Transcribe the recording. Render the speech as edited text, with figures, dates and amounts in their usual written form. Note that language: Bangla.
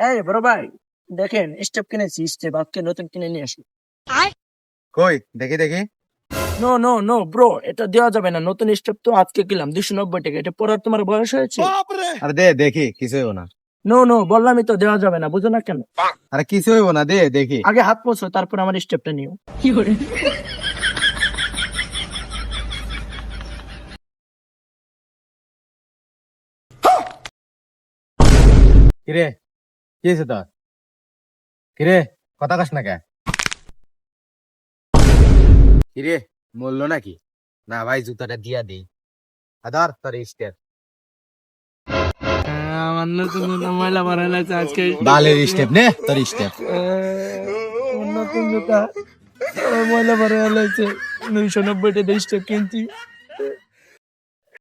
এই বড় ভাই, দেখেন স্টেপ কিনেছি, স্টেপ আজকে নতুন কিনে নিয়ে আসি। কই দেখি দেখি। নো নো নো ব্রো, এটা দেওয়া যাবে না। নতুন স্টেপ তো আজকে কিনলাম 290 টাকা। এটা পড়ার তোমার বয়স হয়েছে? আরে দে দেখি, কিছু হইব না। নো নো বললামই তো, দেওয়া যাবে না, বুঝো না কেন? আরে কিছু হইব না, দে দেখি। আগে হাত পোছো, তারপর আমার স্টেপটা নিও। কিরে, কি হয়েছে তোর? কিরে, কথা কাস না কে? কিরে, মরলো নাকি? না ভাই, জুতাটা দিয়া দিই। আদার তোর স্টেপ। আমার নতুন ময়লা ভরা লাগছে আজকে। বালের স্টেপ নে, তোর স্টেপ। নতুন জুতা ময়লা ভরা লাগছে। 290 টাকা স্টেপ কিনছি।